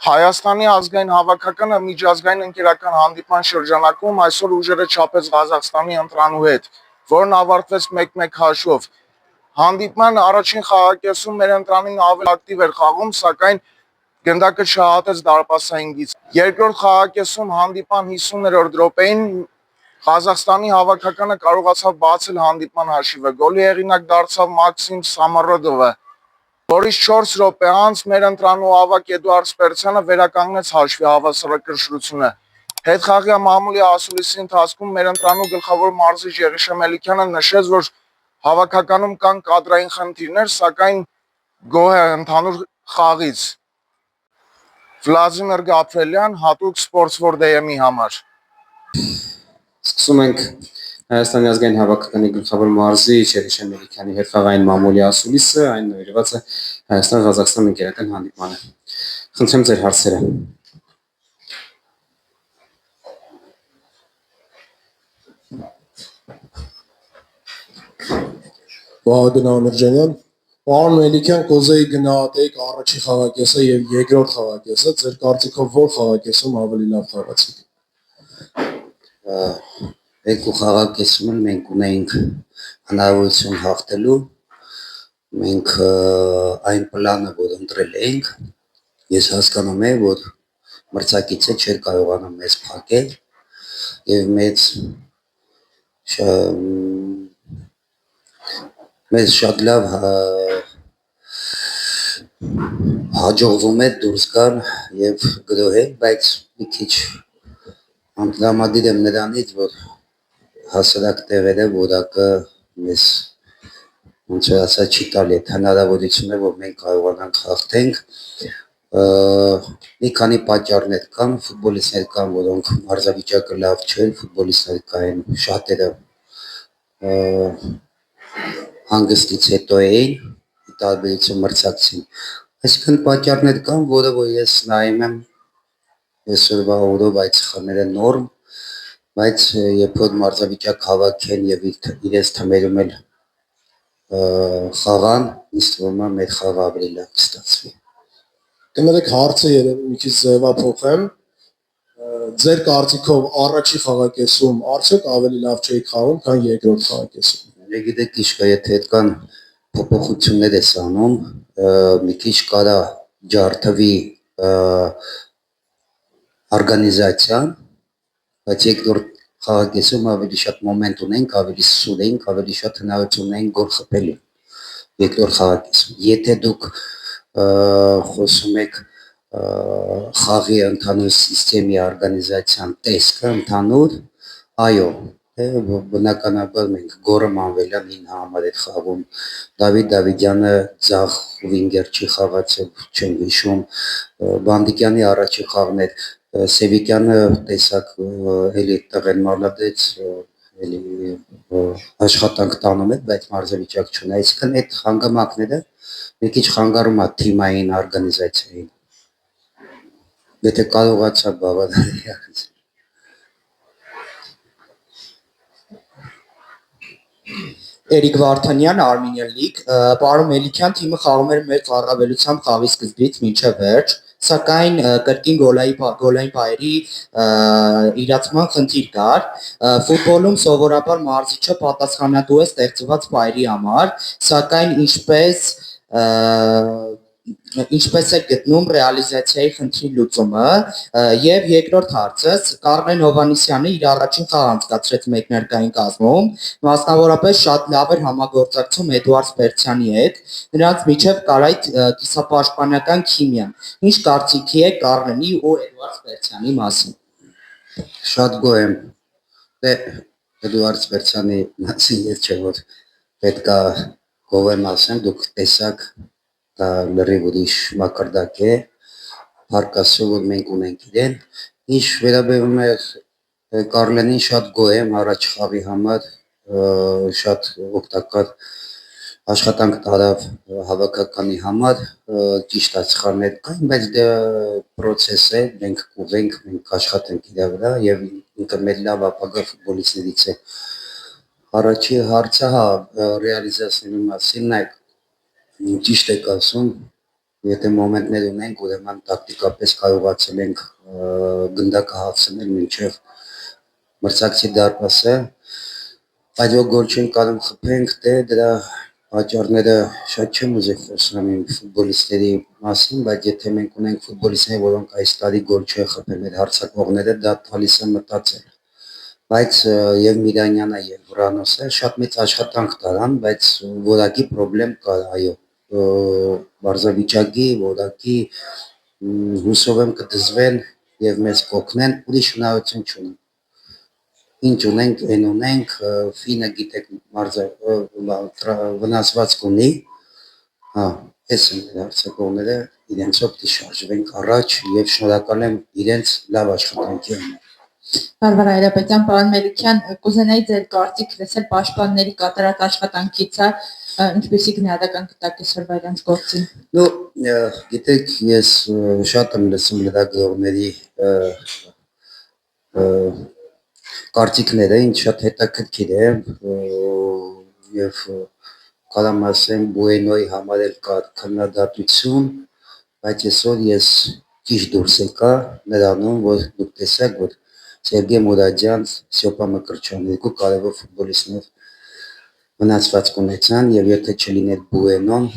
Հայաստանի ազգային հավաքականը միջազգային ընկերական հանդիպման շրջանակում այսօր ուժերը չափեց Ղազախստանի ընտրանու հետ, որն ավարտվեց 1-1 հաշվով։ Հանդիպման առաջին խաղակեսում մեր ընտրանին ավելի ակտիվ էր խաղում, սակայն գնդակը չհատեց դարպասային գիծ։ Երկրորդ խաղակեսում հանդիպման 50-րդ րոպեին Ղազախստանի հավաքականը կարողացավ բացել հանդիպման հաշիվը։ Գոլի հեղինակ դարձավ Մաքսիմ Սամարոդովը, որից 4 րոպե անց մեր ընտրանու ավագ Էդուարդ Սպերցյանը վերականգնեց հաշվի հավասարակշռությունը։ Հետխաղյա մամուլի ասուլիսի ընթացքում մեր ընտրանու գլխավոր մարզիչ Եղիշե Մելիքյանը նշեց, որ հավաքականում կան կադրային խնդիրներ, սակայն գոհ է ընդհանուր խաղից։ Վլադիմիր Գաբրելյան, հատուկ Sports4 DM-ի համար։ Սկսում ենք Հայաստանի ազգային հավաքականի գլխավոր մարզիչ Եղիշե Մելիքյանի հետ խաղային մամուլի ասուլիսը, այն նվիրված է Հայաստան-Ղազախստան ընկերական հանդիպմանը։ Խնդրեմ ձեր հարցերը։ Վահագն Ամիրջանյան, պարոն Մելիքյան, կուզեի գնահատեիք առաջին խաղակեսը եւ երկրորդ խաղակեսը, ձեր կարծիքով ո՞ր խաղակեսում ավելի լավ խաղացիք։ Երկու խաղակեսում էլ մենք ունեինք հնարավորություն հաղթելու, մենք այն պլանը, որ ընտրել էինք, ես հասկանում եմ, որ մրցակիցը չէր կարողանում մեզ փակել եւ մեզ շատ լավ հաջողվում է դուրս գալ եւ գրոհել, բայց մի քիչ անդրամադիր եմ նրանից, որ հասարակ տեղերը որակը մեզ ոնց որ ասած չի տալի այդ հնարավորությունը, որ մենք կարողանանք հաղթենք։ Մի քանի պատճառներ կան, ֆուտբոլիստներ կան, որոնք մարզավիճակը լավ չէր, ֆուտբոլիստներ կային, շատերը հանգստից հետո էին, տարբերություն մրցակցին։ Այսինքն պատճառներ կան, որը որ ես նայում եմ այսօրվա օրով այդ խմերը նորմ, բայց երբ որ մարզավիճակ հավաքեն եւ իրենց թմերում էլ խաղան, ինձ թվում է մեր խաղը ավելի լավ կստացվի։ Կներեք հարցը երևի մի քիչ ձևափոխեմ։ Ձեր կարծիքով առաջի խաղակեսում արդյոք ավելի լավ չէի խաղում, քան երկրորդ խաղակեսում։ Գիտեք, ճիշտ է, եթե այդքան փոփոխություններ ես անում, մի քիչ կարա ջարդվի օրգանիզացիան, բայց երկրորդ խաղակեսում ավելի շատ մոմենտ ունենք, ավելի սուր ենք, ավելի շատ հնարավորություն ունենք գոլ խփելու երկրորդ խաղակեսում։ Եթե դուք խոսում եք խաղի ընդհանուր սիստեմի օրգանիզացիան տեսքը ընդհանուր, այո, բնականաբար մենք Գորը Մանվելյանին համար է խաղում, Դավիթ Դավիթյանը ձախ վինգեր չի խաղացել, չեմ հիշում, Բանդիկյանի առաջի խաղն էր, Սևիկյանը տեսակ էլի տղեն մալադեց, էլի աշխատանք տանում է, բայց մարզավիճակ չունի, այսինքն այդ հանգամանքները մի քիչ խանգարում է թիմային օրգանիզացիային։ Եթե կարողացա բավարարի արեցի։ Էրիկ Վարդանյան, Armenian League, պարոն Մելիքյան, թիմը խաղում էր մեծ առավելությամբ խաղի սկզբից մինչև վերջ, սակայն կրկին գոլային պայերի իրացման խնդիր կար։ Ֆուտբոլում սովորաբար մարզիչը պատասխանատու է ստեղծված պայերի համար, սակայն ինչպես է գտնում ռեալիզացիայի խնդրի լուծումը։ Եվ երկրորդ հարցս, Կարմեն Հովհաննիսյանը իր առաջին խաղը անցկացրեց մեկնարկային կազմում, մասնավորապես շատ լավ էր համագործակցում Էդուարդ Սպերցյանի հետ, նրանց միջև կար այդ կիսապաշտպանական քիմիան։ Ինչ կարծիքի եք Կարմենի ու Էդուարդ Սպերցյանի մասին։ Շատ գոհ եմ։ Էդուարդ Սպերցյանի մասին ես չէ որ պետքա գովեմ ասեմ, դուք տեսակ դա լրիվ ուրիշ մակարդակ է, հարկասը որ մենք ունենք իրեն, ինչ վերաբերում է Կարլենին շատ գոհ եմ առաջ խաղի համար, շատ օգտակար աշխատանք տարավ հավաքականի համար, ճիշտ սխալներ կային, բայց դա process է, մենք կուղենք, մենք աշխատենք իր վրա եւ ինքը մեր լավ ապագա ֆուտբոլիստներից է։ Առաջի հարցը, հա, ռեալիզացիայի մասին նայեք, ճիշտ եք ասում, Եթե մոմենտներ ունենք, ուրեմն տակտիկապես կարողացել ենք գնդակը հասցնել մինչև մրցակցի դարպասը, բայց որ գոլ չենք կարող խփենք, դրա պատճառները շատ չեմ ուզի խոսամ իմ ֆուտբոլիստների մասին, բայց եթե մենք ունենք ֆուտբոլիստներ, որոնք այս տարի գոլ չեն խփել, մեր հարձակվողները դա տալիս է մտածել։ Բայց եւ Միրանյանը եւ Վրանոսը շատ մեծ աշխատանք տարան, բայց որակի խնդրեմ կար, այո, բարձրավիճակի, որակի հուսով եմ կդզվեն եւ մեզ կօգնեն, ուրիշ հնարավորություն չունեն։ Ինչ ունենք, այն ունենք, ֆինը գիտեք վնասված կունի, հա, այս են մեր հարձակողները, իրենցով պիտի շարժվենք առաջ եւ շնորհակալ եմ իրենց լավ աշխատանքի համար։ Վարվարա Հայրապետյան, պարոն Մելիքյան, կուզենայի ձեր կարծիք լսել պաշտպանների կատարած աշխատանքից, ինչպեսի գնահատական կտակ այսօրվա իրենց գործին։ Ну, գիտեք, ես շատ եմ լսում լրագրողների կարծիքները, ինձ շատ հետաքրքիր է եւ կարամ ասեմ Բուենոյի համար էլ կա քննադատություն, բայց այսօր ես ճիշտ դուրս եկա նրանում, որ դուք տեսաք, որ Սերգեյ Մուրադյան, Ստепа Մկրտչյան երկու կարևոր ֆուտբոլիստներ վնասված կունեցան եւ եթե չլիներ Բուենոն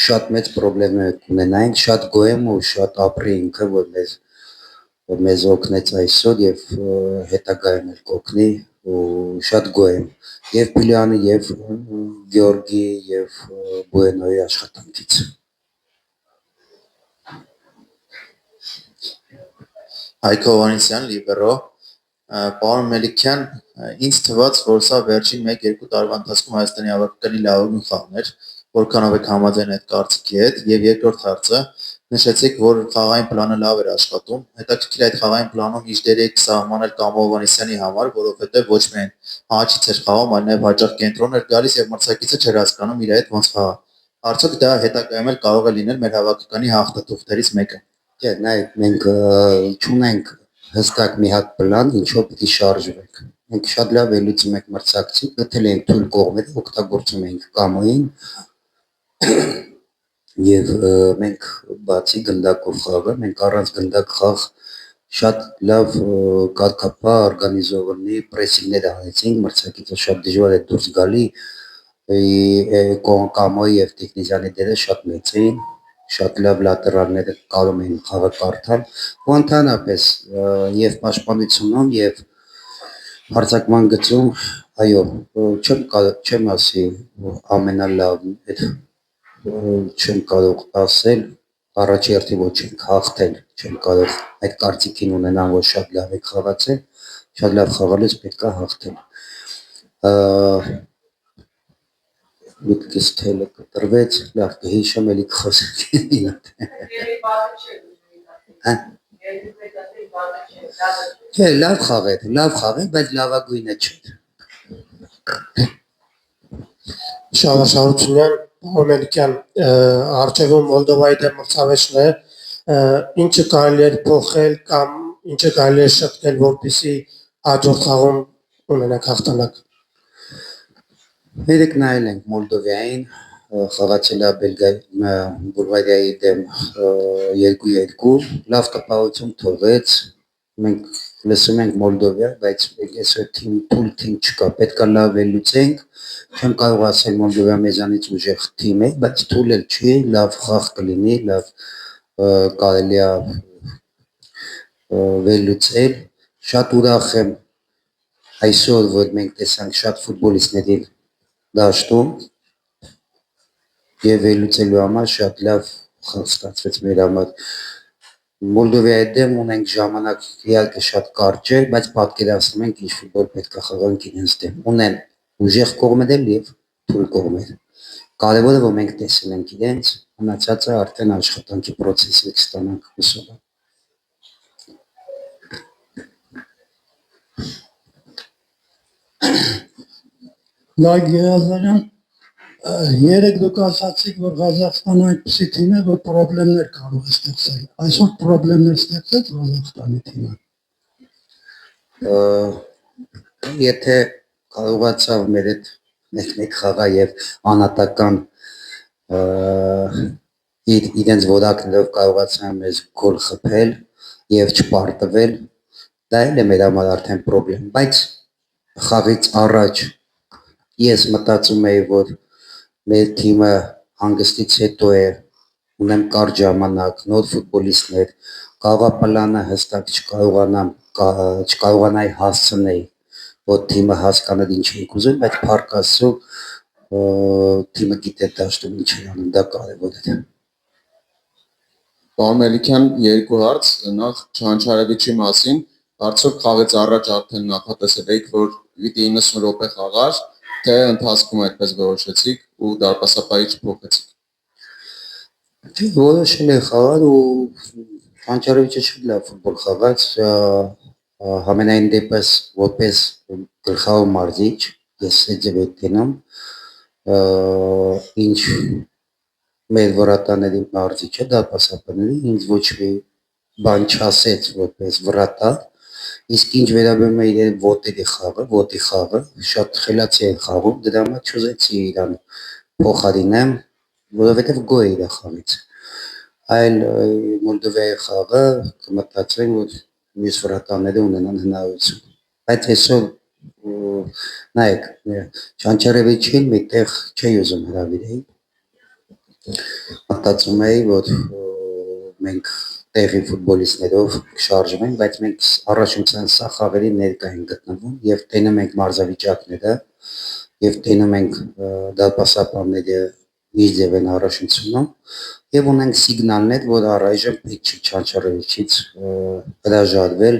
շատ մեծ խնդիրներ կունենայինք, շատ գոհ եմ ու շատ ապրի ինքը, որ մեզ օգնեց այսօր եւ հետագայում էլ կօգնի ու շատ գոհ եմ եւ Պիլյանի եւ Գեորգի եւ Բուենոյի աշխատանքից։ Հայկ Հովհաննիսյան, լիբերո, պարոն Մելիքյան, ինձ թվաց, որ սա վերջին 1-2 տարվա ընթացքում Հայաստանի հավաքականի լավագույն խաղն էր, որքանով եք համաձայն այդ կարծիքի հետ, եւ երկրորդ հարցը, նշեցիք, որ խաղային պլանը լավ էր աշխատում, հետաքրքիր այդ խաղային պլանում ինչ դեր եք սահմանել Կամ Հովհաննիսյանի համար, որովհետեւ ոչ միայն հաճից էր խաղում, այլ նաեւ հաճախ կենտրոն էր գալիս եւ մրցակիցը չէր հասկանում իր հետ ոնց խաղա։ Արդյոք դա հետագայում էլ կարող է լինել մեր հավաքականի հաղթաթուղթերից մեկը։ Չէ, նայեք, մենք չունենք հստակ մի հատ պլան, ինչով պիտի շարժվենք։ Մենք շատ լավ ելույթում ենք մրցակցի, գտել ենք թույլ կողմերը, օգտագործում ենք կամոին եւ մենք բացի գնդակով խաղը, մենք առանց գնդակ խաղ շատ լավ կարգապահ օրգանիզованный պրեսինգներ անեցինք, մրցակիցը շատ դժվար է դուրս գալի, կամոյի եւ տեխնիզյանի դերը շատ մեծ էին, շատ լավ լատերալները կարող էին խաղը կարդալ, ու ընդհանրապես եւ պաշտպանությունում եւ հարձակման գծում, այո, չեմ ասի ամենալավն է, չեմ կարող ասել առաջի հերթին ոչ ենք հաղթել, չեմ կարող այդ կարծիքին ունենամ, որ շատ լավ եք խաղացել, շատ լավ խաղալուց պետք է հաղթել։ Միտքս թելը կտրվեց, լավ կհիշեմ էլի կխոսենք։ Չէ, լավ խաղեր, բայց լավագույնը չէր։ Շավարժ Հարությունյան, պարոն Մելիքյան, առջևում Մոլդովայի դեմ մրցավեճն է, ինչը կարելի է փոխել կամ ինչը կարելի է շտկել, որպեսզի հաջորդ խաղում ունենանք հաղթանակ։ Երեք նայել ենք Մոլդովային, խաղացել է Բուլղարիայի դեմ 2-2, լավ տպավորություն թողեց, մենք լսում ենք Մոլդովա, բայց այսօր թիմ չկա, պետք է լավ ելույթենք, չեմ կարող ասել Մոլդովա մեզանից ուժեղ թիմ է, բայց թույլ էլ չի, լավ խաղ կլինի, լավ կարելի է վերլուծել, շատ ուրախ եմ այսօր, որ մենք տեսանք շատ ֆուտբոլիստների դաշտում եւ վերլուծելու համար շատ լավ խաղ ստացվեց մեր համար։ Մոլդովայի դեմ ունենք ժամանակ իհարկե շատ կարճ է, բայց պատկերացնում ենք ինչ ֆուտբոլ պետք է խաղանք իրենց դեմ։ Ունեն ուժեղ կողմեր եւ թույլ կողմեր։ Կարևորը որ մենք տեսել ենք իրենց, մնացածը արդեն աշխատանքի process-ը կստանանք հուսով։ Նայք Գերազարյան, երեք դուք ասացիք, որ Ղազախստանը այդպիսի թիմ է, որ պրոբլեմներ կարող է ստեղծել։ Այսօր պրոբլեմներ ստեղծեց Ղազախստանի թիմը։ Եթե կարողացավ մեր հետ մեկ խաղա եւ անհատական իրենց որակներով կարողացան մեզ գոլ խփել եւ չպարտվել, դա էլ է մեր համար արդեն խնդրեմ, բայց խաղից առաջ ես մտածում էի, որ մեր թիմը հանգստից հետո է, ունեմ կարճ ժամանակ, նոր ֆուտբոլիստներ, կարողա պլանը հստակ չկարողանայի հասցնել, որ թիմը հասկանա ինչ ենք ուզում, բայց փառք Աստծո թիմը գիտե դաշտում ինչ են անում, դա կարևոր է։ Պարոն Մելիքյան, երկու հարց, նախ Չանչարևիչի մասին, արդյոք խաղից առաջ արդեն նախատեսել եք, որ պիտի 90 րոպե խաղար, թե ընթացքում այդպես որոշեցիք ու դարպասապահի չփոխեցիք։ Որոշել է խաղալ ու Չանչարևիչը շատ լավ ֆուտբոլ խաղաց, համենայն դեպս որպես գլխավոր մարզիչ, ես այդ եմ տենում, ինչ մեր վրատաների մարզիչը դարպասապահների ինձ ոչ մի բան չասեց որպես վրատա, իսկ ինչ վերաբերում է իրեն ոտի խաղը, շատ խելացի են խաղում, դրա համար չուզեցի իրան փոխարինեմ, որովհետև գոհ է իր խաղից։ Այլ Մոլդովայի խաղը կմտածեմ, որ մյուս վրատաները ունենան հնարավորություն։ Բայց այսօր նայեք, Չանչարևիչին միտեղ չի ուզում հրավիրեի։ Մտածում էի, որ մենք տեղի ֆուտբոլիստներով շարժվենք, բայց մենք առաջընթացային սա խաղերի ներկա ենք գտնվում եւ տենում ենք մարզավիճակները եւ տենում ենք դարպասապահները իր ձև են առաջընթանում եւ ունենք սիգնալներ, որ առայժմ պետք չի Չանչարևիչից հրաժարվել,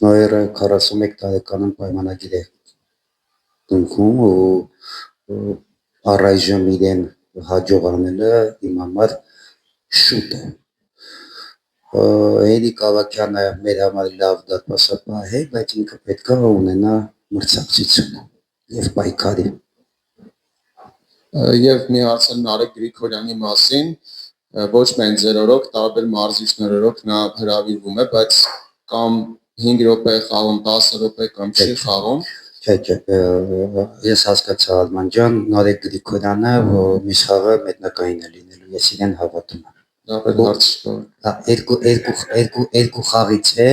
նոյերը 41 տարեկանում պայմանագիր է կնքում ու առայժմ իրեն հաջող անելը իմ համար շուտ է։ Էրիկ Ավագյանը մեր համար լավ դարպասապահ է, բայց ինքը պետք է ունենա մրցակցություն եւ պայքարի։ Եվ մի հարց էլ Նարեկ Գրիգորյանի մասին, ոչ միայն ձեր օրոք, տարբեր մարզիչներ օրոք նա հրավիրվում է, բայց կամ 5 րոպե խաղում, 10 րոպե կամ չի խաղում։ Չէ, ես հասկացա Արման ջան, Նարեկ Գրիգորյանը մյուս խաղը մետնակային է լինելու, ես իրեն հավատում եմ։ Դա պետք հարց Երկու խաղից է,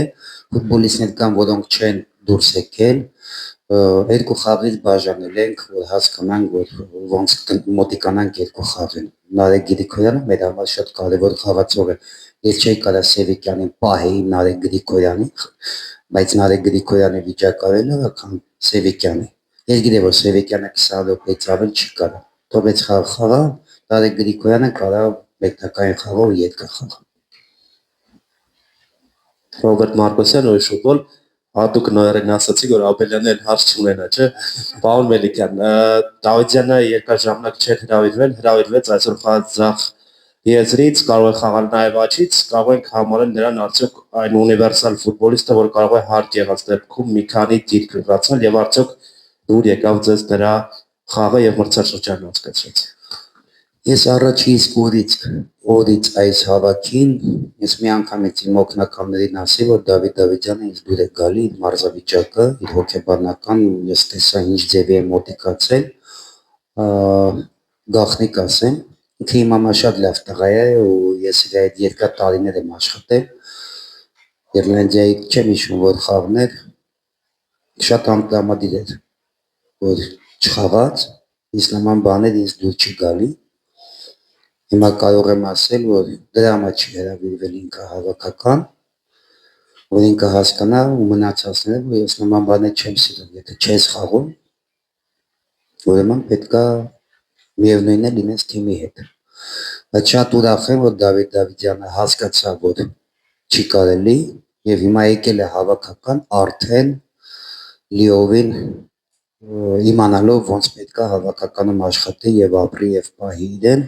ֆուտբոլիստներ կան, որոնք չեն դուրս եկել, երկու խաղից բաժանել ենք, որ հասկանանք, որ ոնց մոտիկանանք երկու խաղին։ Նարեկ Գրիգորյանը մեր համար շատ կարևոր խաղացող է։ Ես չէի կարա Սևիկյանին պահեի Նարեկ Գրիգորյանի, բայց Նարեկ Գրիգորյանի վիճակարելը քան Սևիկյանի։ Ես գիտեմ, որ Սևիկյանը 20 րոպեից ավել չի կարա։ Թողեց խաղա, Նարեկ Գրիգորյանը կարա մեկնական խաղով երկար խաղա։ Ռոբերտ Մարկոսյան, Նոր ֆուտբոլ, հատուկ նոյերին ասացիք, որ Աբելյանը էլ հարց չունենա, չէ։ Պարոն Մելիքյան, Դավիթյանը երկար ժամանակ չէր հրավիրվեց այսօր խաղաց ձախ եզրից, կարող է խաղալ նաև աչից, կարող ենք համարել նրան արդյոք այն ունիվերսալ ֆուտբոլիստը, որ կարող է հարկ եղած դեպքում մի քանի դիրք ունեցել եւ արդյոք դուր եկավ ձեզ նրա խաղը եւ մրցաշրջանը անցկացրեց։ Ես առաջի իսկ օրից այս հավաքին ես մի անգամից իմ օգնականներին ասի, որ Դավիթ Դավիթյանը ինձ դուր է գալի իր մարզավիճակը, իր հոգեբանական, ես տեսա ինչ ձևի է մոտիկացել, գաղտնիք ասեմ, ինքը իմ համար շատ լավ տղա է ու ես իր այդ երկար տարիներ եմ աշխատել, Իռլանդիայի չեմ հիշում որ խաղներ, շատ անդամադիր էր, որ չխաղաց, ինձ նման բաներ ինձ դուր չի գալի, հիմա կարող եմ ասել, որ դրա համար չի հրավիրվել ինքը հավաքական, որ ինքը հասկանա ու մնացածները, որ ես նման բաներ չեմ սիրում, եթե չես խաղում, ուրեմն պետքա միևնույնն է լինես թիմի հետ։ Բայց շատ ուրախ եմ, որ Դավիթ Դավիթյանը հասկացավ, որ չի կարելի եւ հիմա եկել է հավաքական արդեն լիովին իմանալով ոնց պետքա հավաքականում աշխատի եւ ապրի եւ պահի իրեն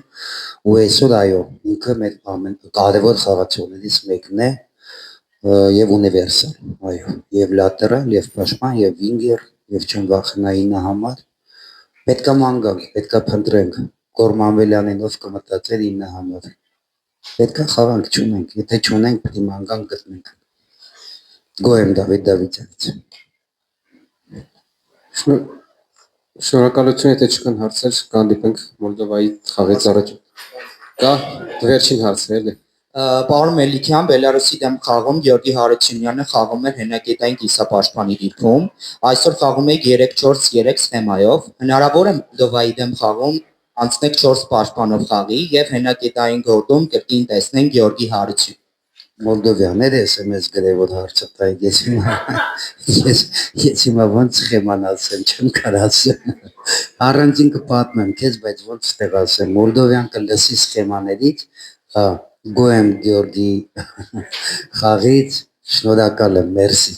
ու այսօր այո ինքը մեր ամենակարևոր խաղացողներից մեկն է եւ ունիվերսալ այո եւ լատերալ եւ պաշտպան եւ վինգեր եւ չեմ վախենա ինը համար պետքա մանգանք պետքա փնտրենք Կորմանվելյանին ով կմտածեր ինը համար պետքա խաղանք չունենք եթե չունենք պետք է մանգանք գտնենք գոհ եմ Դավիթ Դավիթյանից Շնորհակալություն, եթե չկան հարցեր, կհանդիպենք Մոլդովայի խաղից առաջ։ Կա վերջին հարցը էլի։ Պարոն Մելիքյան, Բելարուսի դեմ խաղում Գեորգի Հարությունյանը խաղում էր հենակետային կիսապաշտպանի դիրքում։ Այսօր խաղում եք 3-4-3 սխեմայով։ Հնարավոր է Մոլդովայի դեմ խաղում անցնեք 4 պաշտպանով խաղի եւ հենակետային գոտում կրկին տեսնենք Գեորգի Հարություն։ Մոլդովյանները SMS գրել որ հարցը տայ ես հիմա ոնց սխեման ասեմ չեմ կարասեմ առանցին կպատմեմ քեզ բայց ոնց ստեղ ասեմ մոլդովյան կլսի սխեմաներից գոեմ Գեորգի խաղից շնորհակալ եմ մերսի